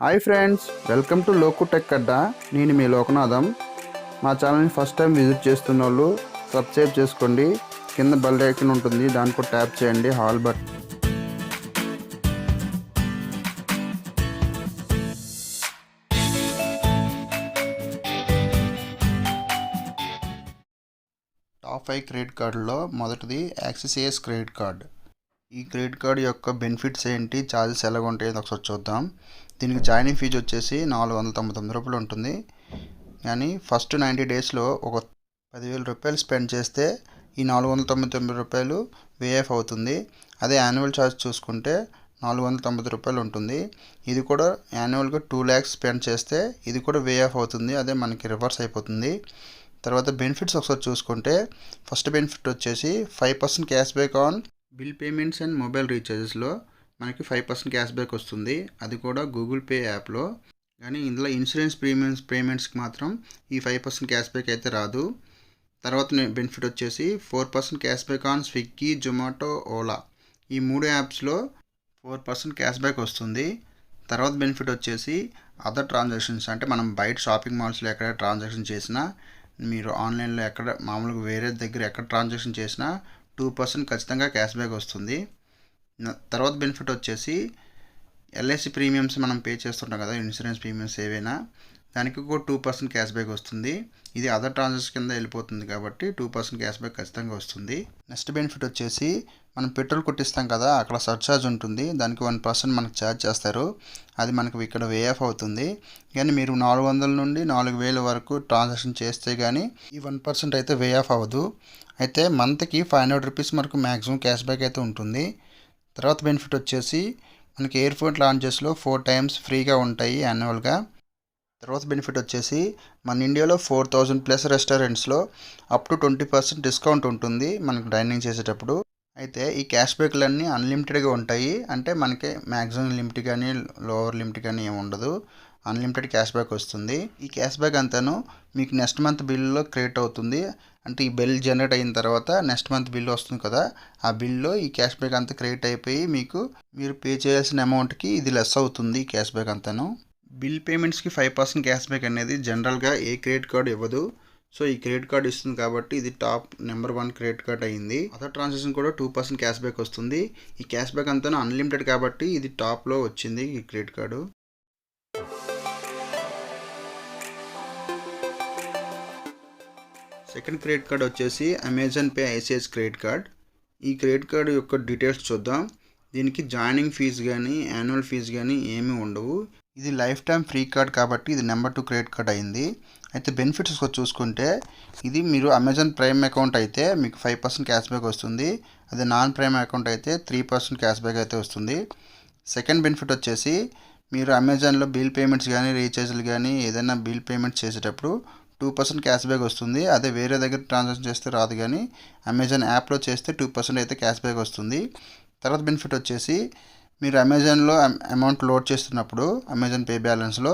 Hi friends, welcome to Loku tech Adda. నేను మీ లోకనాథం. మా ఛానల్ని ఫస్ట్ టైం విజిట్ చేస్తున్న వాళ్ళు సబ్స్క్రైబ్ చేసుకోండి. కింద బెల్ ఐకాన్ ఉంటుంది, దానికి కూడా ట్యాప్ చేయండి. హాల్ బట్ టాప్ 5 క్రెడిట్ కార్డులో మొదటిది యాక్సిస్ ఏఎస్ క్రెడిట్ కార్డ్. ఈ క్రెడిట్ కార్డ్ యొక్క బెనిఫిట్స్ ఏంటి, ఛార్జెస్ ఎలా ఉంటాయో ఒకసారి చూద్దాం. దీనికి జాయినింగ్ ఫీజు వచ్చేసి 499 రూపాయలు ఉంటుంది. కానీ ఫస్ట్ 90 డేస్లో ఒక 10,000 రూపాయలు స్పెండ్ చేస్తే ఈ 499 రూపాయలు వేఎఫ్ అవుతుంది. అదే యాన్యువల్ ఛార్జ్ చూసుకుంటే 490 రూపాయలు ఉంటుంది. ఇది కూడా యాన్యువల్గా 2 lakhs స్పెండ్ చేస్తే ఇది కూడా వేఎఫ్ అవుతుంది. అదే మనకి రివర్స్ అయిపోతుంది. తర్వాత బెనిఫిట్స్ ఒకసారి చూసుకుంటే ఫస్ట్ బెనిఫిట్ వచ్చేసి 5% cash back on bill payments and mobile రీఛార్జెస్లో మనకి 5% క్యాష్ బ్యాక్ వస్తుంది. అది కూడా గూగుల్ పే యాప్లో. కానీ ఇందులో ఇన్సూరెన్స్ పేమెంట్స్కి మాత్రం ఈ 5% క్యాష్ బ్యాక్ అయితే రాదు. తర్వాత బెనిఫిట్ వచ్చేసి 4% cash back on Swiggy, Zomato, Ola ఈ 3 యాప్స్లో 4% క్యాష్ బ్యాక్ వస్తుంది. తర్వాత బెనిఫిట్ వచ్చేసి అదర్ ట్రాన్సాక్షన్స్, అంటే మనం బయట షాపింగ్ మాల్స్లో ఎక్కడ ట్రాన్సాక్షన్ చేసినా, మీరు ఆన్లైన్లో ఎక్కడ మామూలుగా వేరే దగ్గర ఎక్కడ ట్రాన్సాక్షన్ చేసినా 2% ఖచ్చితంగా క్యాష్ బ్యాక్ వస్తుంది. తర్వాత బెనిఫిట్ వచ్చేసి ఎల్ఐసి ప్రీమియమ్స్ మనం పే చేస్తుంటాం కదా, ఇన్సూరెన్స్ ప్రీమియమ్స్ ఏవైనా, దానికి కూడా 2% క్యాష్ బ్యాక్ వస్తుంది. ఇది అదర్ ట్రాన్సాక్షన్ కింద వెళ్ళిపోతుంది కాబట్టి 2% క్యాష్ బ్యాక్ ఖచ్చితంగా వస్తుంది. నెక్స్ట్ బెనిఫిట్ వచ్చేసి మనం పెట్రోల్ కొట్టిస్తాం కదా, అక్కడ సర్చార్జ్ ఉంటుంది. దానికి 1% మనకు ఛార్జ్ చేస్తారు. అది మనకు ఇక్కడ వేఆఫ్ అవుతుంది. కానీ మీరు 400 నుండి 4,000 వరకు ట్రాన్సాక్షన్ చేస్తే కానీ ఈ 1% అయితే వేఆఫ్ అవ్వదు. అయితే మంత్కి 500 రూపీస్ వరకు మ్యాక్సిమం క్యాష్ బ్యాక్ అయితే ఉంటుంది. తర్వాత బెనిఫిట్ వచ్చేసి మనకి ఎయిర్పోర్ట్ లాంచెస్లో 4 times ఫ్రీగా ఉంటాయి యాన్యువల్గా. తర్వాత బెనిఫిట్ వచ్చేసి మన ఇండియాలో 4,000+ రెస్టారెంట్స్లో అప్ టు 20% డిస్కౌంట్ ఉంటుంది మనకు డైనింగ్ చేసేటప్పుడు. అయితే ఈ క్యాష్ బ్యాక్లన్నీ అన్లిమిటెడ్గా ఉంటాయి. అంటే మనకి మ్యాక్సిమం లిమిట్ కానీ లోవర్ లిమిట్ కానీ ఏమి ఉండదు. అన్లిమిటెడ్ క్యాష్ బ్యాక్ వస్తుంది. ఈ క్యాష్ బ్యాక్ అంతాను మీకు నెక్స్ట్ మంత్ బిల్లో క్రియేట్ అవుతుంది. అంటే ఈ బిల్ జనరేట్ అయిన తర్వాత నెక్స్ట్ మంత్ బిల్ వస్తుంది కదా, ఆ బిల్లో ఈ క్యాష్ బ్యాక్ అంతా క్రియేట్ అయిపోయి మీరు పే చేయాల్సిన అమౌంట్కి ఇది లెస్ అవుతుంది ఈ క్యాష్ బ్యాక్ అంతాను. బిల్ పేమెంట్స్కి 5% క్యాష్ బ్యాక్ అనేది జనరల్గా ఏ క్రెడిట్ కార్డు ఇవ్వదు. సో ఈ క్రెడిట్ కార్డు ఇస్తుంది కాబట్టి ఇది టాప్ నెంబర్ 1 క్రెడిట్ కార్డ్ అయ్యింది. అదర్ ట్రాన్సాక్షన్ కూడా 2% క్యాష్ బ్యాక్ వస్తుంది. ఈ క్యాష్ బ్యాక్ అంతా అన్లిమిటెడ్ కాబట్టి ఇది టాప్లో వచ్చింది ఈ credit card. Second credit card వచ్చేసి Amazon pay ICICI credit card. ఈ క్రెడిట్ కార్డు యొక్క డీటెయిల్స్ చూద్దాం. దీనికి జాయినింగ్ ఫీజు కానీ యాన్యువల్ ఫీజు కానీ ఏమీ ఉండవు. ఇది లైఫ్ టైం ఫ్రీ కార్డ్ కాబట్టి ఇది నెంబర్ 2 క్రెడిట్ కార్డ్ అయింది. అయితే బెనిఫిట్స్ చూసుకుంటే ఇది మీరు అమెజాన్ ప్రైమ్ అకౌంట్ అయితే మీకు 5% క్యాష్ బ్యాక్ వస్తుంది. అదే నాన్ ప్రైమ్ అకౌంట్ అయితే 3% క్యాష్ బ్యాక్ అయితే వస్తుంది. సెకండ్ బెనిఫిట్ వచ్చేసి మీరు అమెజాన్లో బిల్ పేమెంట్స్ కానీ రీఛార్జ్లు కానీ ఏదైనా బిల్ పేమెంట్స్ చేసేటప్పుడు 2% క్యాష్ బ్యాక్ వస్తుంది. అదే వేరే దగ్గర ట్రాన్సాక్షన్ చేస్తే రాదు, కానీ అమెజాన్ యాప్లో చేస్తే 2% అయితే క్యాష్ బ్యాక్ వస్తుంది. తర్వాత బెనిఫిట్ వచ్చేసి మీరు అమెజాన్లో అమౌంట్ లోడ్ చేస్తున్నప్పుడు అమెజాన్ పే బ్యాలెన్స్లో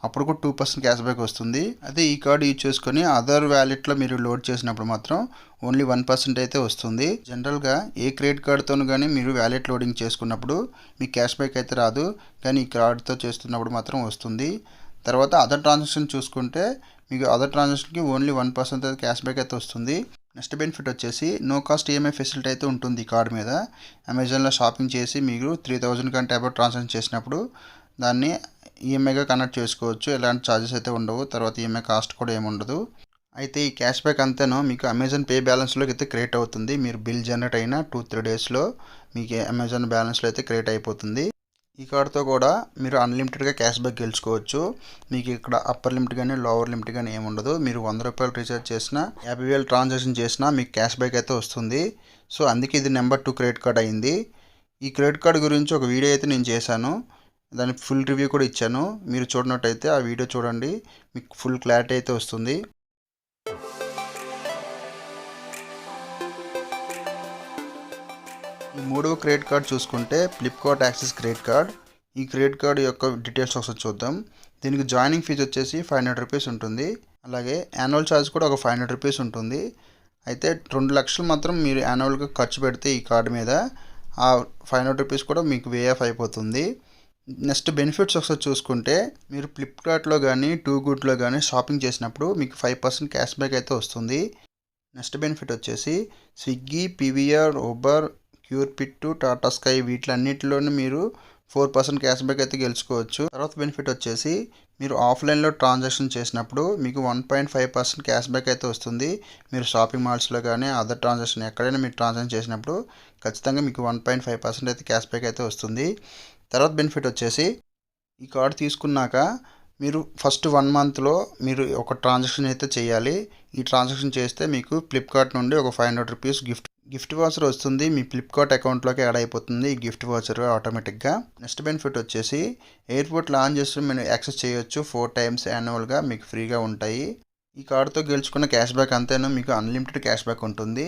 అప్పుడు కూడా 2% క్యాష్ బ్యాక్ వస్తుంది. అదే ఈ కార్డు యూజ్ చేసుకొని అదర్ వ్యాలెట్లో మీరు లోడ్ చేసినప్పుడు మాత్రం ఓన్లీ 1% అయితే వస్తుంది. జనరల్గా ఏ క్రెడిట్ కార్డుతోనూ కానీ మీరు వ్యాలెట్ లోడింగ్ చేసుకున్నప్పుడు మీకు క్యాష్ బ్యాక్ అయితే రాదు, కానీ ఈ కార్డుతో చేస్తున్నప్పుడు మాత్రం వస్తుంది. తర్వాత అదర్ ట్రాన్సాక్షన్ చూసుకుంటే మీకు అదర్ ట్రాన్సాక్షన్కి ఓన్లీ 1% అయితే క్యాష్ బ్యాక్ అయితే వస్తుంది. నెక్స్ట్ బెనిఫిట్ వచ్చేసి నో కాస్ట్ ఈఎంఐ ఫెసిలిటీ అయితే ఉంటుంది ఈ కార్డు మీద. అమెజాన్లో షాపింగ్ చేసి మీరు 3,000 కంటే అబౌవ్ ట్రాన్సాక్షన్ చేసినప్పుడు దాన్ని ఈఎంఐగా కనెక్ట్ చేసుకోవచ్చు. ఎలాంటి ఛార్జెస్ అయితే ఉండవు. తర్వాత ఈఎంఐ కాస్ట్ కూడా ఏమి ఉండదు. అయితే ఈ క్యాష్ బ్యాక్ అంతాను మీకు అమెజాన్ పే బ్యాలెన్స్లోకి అయితే క్రియేట్ అవుతుంది. మీరు బిల్ జనరేట్ అయిన 2-3 డేస్లో మీకు అమెజాన్ బ్యాలెన్స్లో అయితే క్రియేట్ అయిపోతుంది. ఈ కార్డుతో కూడా మీరు అన్లిమిటెడ్గా క్యాష్ బ్యాక్ గెలుచుకోవచ్చు. మీకు ఇక్కడ అప్పర్ లిమిట్ కానీ లోవర్ లిమిట్ కానీ ఏమి ఉండదు. మీరు 100 రూపాయలు రీఛార్జ్ చేసినా 50,000 ట్రాన్సాక్షన్ చేసినా మీకు క్యాష్ బ్యాక్ అయితే వస్తుంది. సో అందుకే ఇది నెంబర్ 2 క్రెడిట్ కార్డ్ అయింది. ఈ క్రెడిట్ కార్డు గురించి ఒక వీడియో అయితే నేను చేశాను. దాని ఫుల్ రివ్యూ కూడా ఇచ్చాను. మీరు చూడనట్టయితే ఆ వీడియో చూడండి, మీకు ఫుల్ క్లారిటీ అయితే వస్తుంది. ఈ 3వ క్రెడిట్ కార్డ్ చూసుకుంటే ఫ్లిప్కార్ట్ యాక్సిస్ క్రెడిట్ కార్డ్. ఈ క్రెడిట్ కార్డు యొక్క డీటెయిల్స్ ఒకసారి చూద్దాం. దీనికి జాయినింగ్ ఫీజు వచ్చేసి 500 రూపీస్ ఉంటుంది. అలాగే యాన్యువల్ ఛార్జ్ కూడా ఒక 500 రూపీస్ ఉంటుంది. అయితే 2 లక్షలు మాత్రం మీరు యాన్యువల్గా ఖర్చు పెడితే ఈ కార్డు మీద ఆ 500 రూపీస్ కూడా మీకు వేఆఫ్ అయిపోతుంది. నెక్స్ట్ బెనిఫిట్స్ ఒకసారి చూసుకుంటే మీరు ఫ్లిప్కార్ట్లో కానీ టూ గుడ్లో కానీ షాపింగ్ చేసినప్పుడు మీకు 5% క్యాష్ బ్యాక్ అయితే వస్తుంది. నెక్స్ట్ బెనిఫిట్ వచ్చేసి Swiggy, PVR, Uber, Curefit, Tata Sky వీటిలన్నిటిలోనూ మీరు 4% క్యాష్ బ్యాక్ అయితే గెలుచుకోవచ్చు. తర్వాత బెనిఫిట్ వచ్చేసి మీరు ఆఫ్లైన్లో ట్రాన్సాక్షన్ చేసినప్పుడు మీకు 1.5% క్యాష్ బ్యాక్ అయితే వస్తుంది. మీరు షాపింగ్ మాల్స్లో కానీ అదర్ ట్రాన్సాక్షన్ ఎక్కడైనా మీరు ట్రాన్సాక్షన్ చేసినప్పుడు ఖచ్చితంగా మీకు 1.5% అయితే క్యాష్ బ్యాక్ అయితే వస్తుంది. తర్వాత బెనిఫిట్ వచ్చేసి ఈ కార్డు తీసుకున్నాక మీరు ఫస్ట్ 1 మంత్లో మీరు ఒక ట్రాన్సాక్షన్ అయితే చేయాలి. ఈ ట్రాన్సాక్షన్ చేస్తే మీకు ఫ్లిప్కార్ట్ నుండి ఒక 500 రూపీస్ గిఫ్ట్ వాచర్ వస్తుంది. మీ ఫ్లిప్కార్ట్ అకౌంట్లోకి యాడ్ అయిపోతుంది ఈ గిఫ్ట్ వాచర్ ఆటోమేటిక్గా. నెక్స్ట్ బెనిఫిట్ వచ్చేసి ఎయిర్పోర్ట్ లాంజెస్ మీరు యాక్సెస్ చేయొచ్చు 4 టైమ్స్ యాన్యువల్గా మీకు ఫ్రీగా ఉంటాయి. ఈ కార్డుతో గెలుచుకున్న క్యాష్ బ్యాక్ అంతేనా మీకు అన్లిమిటెడ్ క్యాష్ బ్యాక్ ఉంటుంది.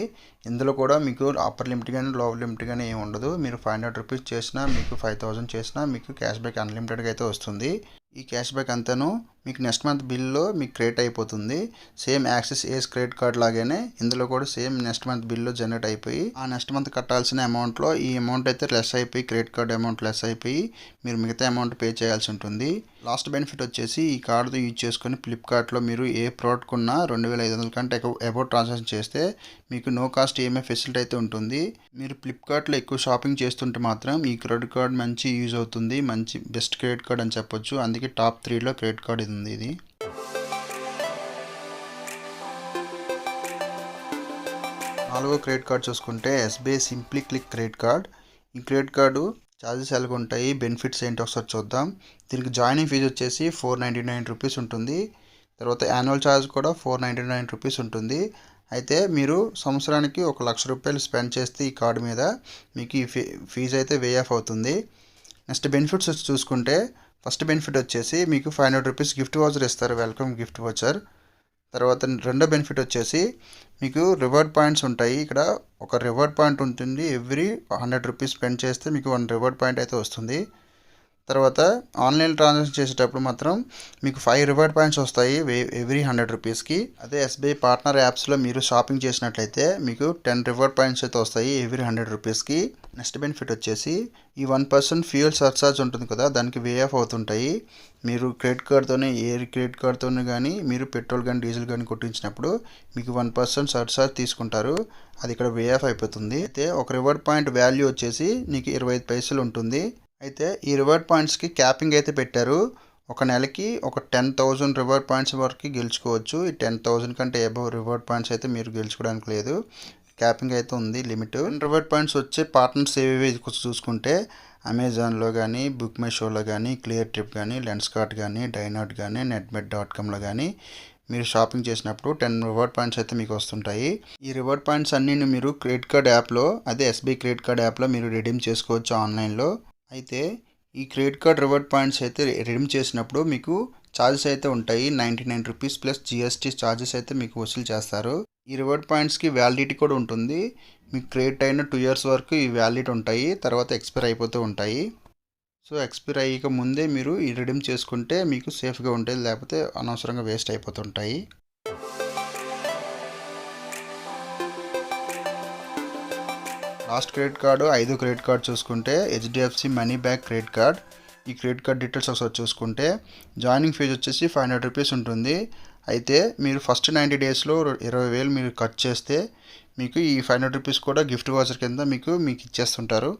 ఇందులో కూడా మీకు అప్పర్ లిమిట్ కానీ లోవర్ లిమిట్ కానీ ఏమి ఉండదు. మీరు 500 రూపీస్ చేసినా మీకు 5000 చేసినా మీకు క్యాష్ బ్యాక్ అన్లిమిటెడ్గా అయితే వస్తుంది. ఈ క్యాష్ బ్యాక్ అంతాను మీకు నెక్స్ట్ మంత్ బిల్లో మీకు క్రియేట్ అయిపోతుంది. సేమ్ యాక్సిస్ ఏస్ క్రెడిట్ కార్డ్ లాగానే ఇందులో కూడా సేమ్ నెక్స్ట్ మంత్ బిల్లో జనరేట్ అయిపోయి ఆ నెక్స్ట్ మంత్ కట్టాల్సిన అమౌంట్లో ఈ అమౌంట్ అయితే లెస్ అయిపోయి క్రెడిట్ కార్డ్ అమౌంట్ లెస్ అయిపోయి మీరు మిగతా అమౌంట్ పే చేయాల్సి ఉంటుంది. లాస్ట్ బెనిఫిట్ వచ్చేసి ఈ కార్డుతో యూజ్ చేసుకొని ఫ్లిప్కార్ట్లో మీరు ఏ ప్రోడక్ట్ కొన్నా 2500 కంటే అబౌట్ ట్రాన్సాక్షన్ చేస్తే మీకు నో కాస్ట్ ఈఎంఐ ఫెసిలిటీ అయితే ఉంటుంది. మీరు ఫ్లిప్కార్ట్లో ఎక్కువ షాపింగ్ చేస్తుంటే మాత్రం ఈ క్రెడిట్ కార్డ్ మంచి యూజ్ అవుతుంది. మంచి బెస్ట్ క్రెడిట్ కార్డ్ అని చెప్పొచ్చు. అందుకే టాప్ 3లో క్రెడిట్ కార్డ్ ఉంది ఇది. నాలుగో క్రెడిట్ కార్డ్ చూసుకుంటే SBI simply click credit card. ఈ క్రెడిట్ కార్డు ఛార్జెస్ ఎలాగ ఉంటాయి, బెనిఫిట్స్ ఏంటి ఒకసారి చూద్దాం. దీనికి జాయినింగ్ ఫీజు వచ్చేసి 499 రూపీస్ ఉంటుంది. తర్వాత యాన్యువల్ ఛార్జ్ కూడా 499 రూపీస్ ఉంటుంది. అయితే మీరు సంవత్సరానికి 1,00,000 రూపాయలు స్పెండ్ చేస్తే ఈ కార్డు మీద మీకు ఈ ఫీజు అయితే వే ఆఫ్ అవుతుంది. నెక్స్ట్ బెనిఫిట్స్ వచ్చి చూసుకుంటే ఫస్ట్ బెనిఫిట్ వచ్చేసి మీకు 500 రూపీస్ గిఫ్ట్ వాచర్ ఇస్తారు, వెల్కమ్ గిఫ్ట్ వాచర్. తర్వాత రెండో బెనిఫిట్ వచ్చేసి మీకు రివార్డ్ పాయింట్స్ ఉంటాయి. ఇక్కడ ఒక రివార్డ్ పాయింట్ ఉంటుంది. ఎవ్రీ 100 రూపీస్ స్పెండ్ చేస్తే మీకు 1 రివార్డ్ పాయింట్ అయితే వస్తుంది. తర్వాత ఆన్లైన్ ట్రాన్సాక్షన్ చేసేటప్పుడు మాత్రం మీకు 5 రివార్డ్ పాయింట్స్ వస్తాయి ఎవ్రీ 100 రూపీస్కి. అదే ఎస్బీఐ పార్ట్నర్ యాప్స్లో మీరు షాపింగ్ చేసినట్లయితే మీకు 10 రివార్డ్ పాయింట్స్ అయితే వస్తాయి ఎవ్రీ 100 రూపీస్కి. నెక్స్ట్ బెనిఫిట్ వచ్చేసి ఈ 1% ఫ్యూయల్ సర్చార్జ్ ఉంటుంది కదా, దానికి వే ఆఫ్ అవుతుంటాయి. మీరు క్రెడిట్ కార్డ్తోనే ఏ క్రెడిట్ కార్డ్తోనే కానీ మీరు పెట్రోల్ కానీ డీజిల్ కానీ కొట్టించినప్పుడు మీకు 1% సర్చార్జ్ తీసుకుంటారు. అది ఇక్కడ వే ఆఫ్ అయిపోతుంది. అయితే ఒక రివార్డ్ పాయింట్ వాల్యూ వచ్చేసి నీకు 25 పైసలు ఉంటుంది. అయితే ఈ రివార్డ్ పాయింట్స్కి క్యాపింగ్ అయితే పెట్టారు. ఒక నెలకి ఒక 10,000 రివార్డ్ పాయింట్స్ వరకు గెలుచుకోవచ్చు. ఈ 10,000 కంటే అబవ్ రివార్డ్ పాయింట్స్ అయితే మీరు గెలుచుకోవడానికి లేదు, క్యాపింగ్ అయితే ఉంది లిమిట్. రివార్డ్ పాయింట్స్ వచ్చే పార్ట్నర్స్ ఏవేవి చూసుకుంటే అమెజాన్లో కానీ, బుక్ మై షోలో కానీ, క్లియర్ ట్రిప్ కానీ, లెన్స్కార్ట్ కానీ, డైనాట్ కానీ, netbet.comలో కానీ మీరు షాపింగ్ చేసినప్పుడు 10 రివార్డ్ పాయింట్స్ అయితే మీకు వస్తుంటాయి. ఈ రివార్డ్ పాయింట్స్ అన్నీ మీరు క్రెడిట్ కార్డ్ యాప్లో, అదే ఎస్బీఐ క్రెడిట్ కార్డ్ యాప్లో మీరు రిడీమ్ చేసుకోవచ్చు ఆన్లైన్లో. అయితే ఈ క్రెడిట్ కార్డ్ రివార్డ్ పాయింట్స్ అయితే రిడీమ్ చేసినప్పుడు మీకు ఛార్జెస్ అయితే ఉంటాయి. 99 రూపీస్ ప్లస్ జిఎస్టీ ఛార్జెస్ అయితే మీకు వసూలు చేస్తారు. ఈ రివార్డ్ పాయింట్స్కి వ్యాలిడిటీ కూడా ఉంటుంది. మీకు క్రెడిట్ అయిన 2 ఇయర్స్ వరకు ఈ వ్యాలిడిటీ ఉంటాయి, తర్వాత ఎక్స్పైర్ అయిపోతూ ఉంటాయి. సో ఎక్స్పైర్ అయ్యక ముందే మీరు ఈ రిడీమ్ చేసుకుంటే మీకు సేఫ్గా ఉంటుంది, లేకపోతే అనవసరంగా వేస్ట్ అయిపోతుంటాయి. లాస్ట్ క్రెడిట్ కార్డు 5వ క్రెడిట్ కార్డ్ చూసుకుంటే HDFC money back credit card. ఈ క్రెడిట్ కార్డ్ డీటెయిల్స్ ఒకసారి చూసుకుంటే జాయినింగ్ ఫీజు వచ్చేసి 500 రూపీస్ ఉంటుంది. అయితే మీరు ఫస్ట్ 90 డేస్లో 20,000 మీరు ఖర్చు చేస్తే మీకు ఈ 500 రూపీస్ కూడా గిఫ్ట్ వాచర్ కింద మీకు ఇచ్చేస్తుంటారు.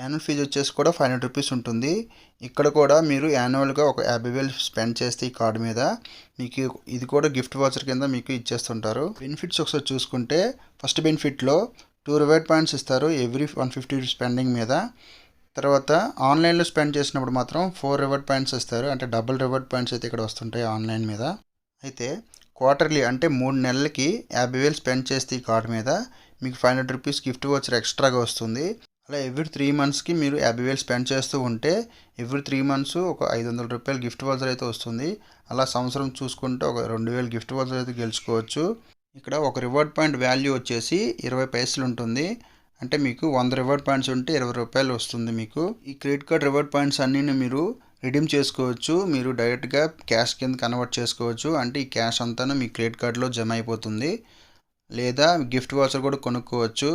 యాన్యువల్ ఫీజు వచ్చేసి కూడా 500 రూపీస్ ఉంటుంది. ఇక్కడ కూడా మీరు యాన్యువల్గా ఒక 50,000 స్పెండ్ చేస్తే ఈ కార్డు మీద మీకు ఇది కూడా గిఫ్ట్ వాచర్ కింద మీకు ఇచ్చేస్తుంటారు. బెనిఫిట్స్ ఒకసారి చూసుకుంటే ఫస్ట్ బెనిఫిట్లో 2 రివార్డ్ పాయింట్స్ ఇస్తారు ఎవ్రీ 150 స్పెండింగ్ మీద. తర్వాత ఆన్లైన్లో స్పెండ్ చేసినప్పుడు మాత్రం 4 రివార్డ్ పాయింట్స్ ఇస్తారు, అంటే డబుల్ రివార్డ్ పాయింట్స్ అయితే ఇక్కడ వస్తుంటాయి ఆన్లైన్ మీద. అయితే క్వార్టర్లీ అంటే 3 నెలలకి 50,000 స్పెండ్ చేస్తే ఈ కార్డు మీద మీకు 500 రూపీస్ గిఫ్ట్ వాచర్ ఎక్స్ట్రాగా వస్తుంది. అలా ఎవ్రీ 3 మంత్స్కి మీరు 50,000 స్పెండ్ చేస్తూ ఉంటే ఎవ్రీ 3 మంత్స్ ఒక 500 రూపాయలు గిఫ్ట్ వాచర్ అయితే వస్తుంది. అలా సంవత్సరం చూసుకుంటే ఒక 2,000 గిఫ్ట్ వాచర్ అయితే గెలుచుకోవచ్చు. ఇక్కడ ఒక రివార్డ్ పాయింట్ వాల్యూ వచ్చేసి 20 పైసలు ఉంటుంది. అంటే మీకు 100 రివార్డ్ పాయింట్స్ ఉంటే 20 రూపాయలు వస్తుంది మీకు. ఈ క్రెడిట్ కార్డ్ రివార్డ్ పాయింట్స్ అన్నీ మీరు రిడీమ్ చేసుకోవచ్చు. మీరు డైరెక్ట్గా క్యాష్ కింద కన్వర్ట్ చేసుకోవచ్చు. అంటే ఈ క్యాష్ అంతా మీ క్రెడిట్ కార్డులో జమ అయిపోతుంది. లేదా గిఫ్ట్ వాచర్ కూడా కొనుక్కోవచ్చు,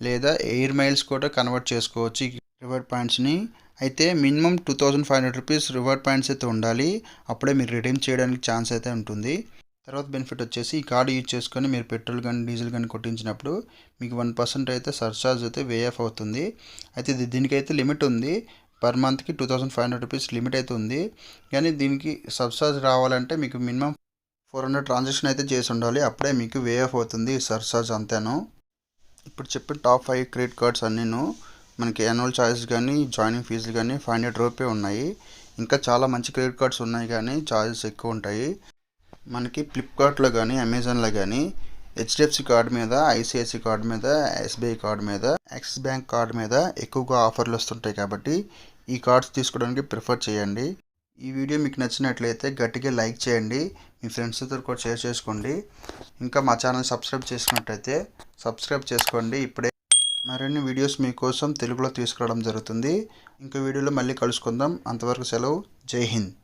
లేదా ఎయిర్ మైల్స్ కూడా కన్వర్ట్ చేసుకోవచ్చు ఈ రివార్డ్ పాయింట్స్ని. అయితే మినిమం 2500 రూపీస్ రివార్డ్ పాయింట్స్ అయితే ఉండాలి. అప్పుడే మీరు రిడీమ్ చేయడానికి ఛాన్స్ అయితే ఉంటుంది. తర్వాత బెనిఫిట్ వచ్చేసి ఈ కార్డు యూజ్ చేసుకొని మీరు పెట్రోల్ కానీ డీజిల్ కానీ కొట్టించినప్పుడు మీకు 1% అయితే సర్చార్జ్ అయితే వే ఆఫ్ అవుతుంది. అయితే దీనికైతే లిమిట్ ఉంది. పర్ మంత్కి 2500 రూపీస్ లిమిట్ అయితే ఉంది. కానీ దీనికి సర్చార్జ్ రావాలంటే మీకు మినిమం 400 ట్రాన్సాక్షన్ అయితే చేసి ఉండాలి. అప్పుడే మీకు వే ఆఫ్ అవుతుంది సర్చార్జ్ అంతేను. ఇప్పుడు చెప్పిన టాప్ 5 క్రెడిట్ కార్డ్స్ అన్నీను మనకి యాన్యువల్ ఛార్జెస్ కానీ జాయినింగ్ ఫీజులు కానీ 500 రూపే ఉన్నాయి. ఇంకా చాలా మంచి క్రెడిట్ కార్డ్స్ ఉన్నాయి కానీ ఛార్జెస్ ఎక్కువ ఉంటాయి. మనకి ఫ్లిప్కార్ట్లో కానీ అమెజాన్లో కానీ హెచ్డిఎఫ్సి కార్డు మీద, ఐసిఐసి కార్డు మీద, ఎస్బీఐ కార్డు మీద, యాక్సిస్ బ్యాంక్ కార్డు మీద ఎక్కువగా ఆఫర్లు వస్తుంటాయి. కాబట్టి ఈ కార్డ్స్ తీసుకోవడానికి ప్రిఫర్ చేయండి. ఈ వీడియో మీకు నచ్చినట్లయితే గట్టిగా లైక్ చేయండి. మీ ఫ్రెండ్స్తో కూడా షేర్ చేసుకోండి. ఇంకా మా ఛానల్ సబ్స్క్రైబ్ చేసుకున్నట్టయితే సబ్స్క్రైబ్ చేసుకోండి. ఇప్పుడే మరిన్ని వీడియోస్ మీకోసం తెలుగులో తీసుకురావడం జరుగుతుంది. ఇంకో వీడియోలో మళ్ళీ కలుసుకుందాం. అంతవరకు సెలవు. జై హింద్.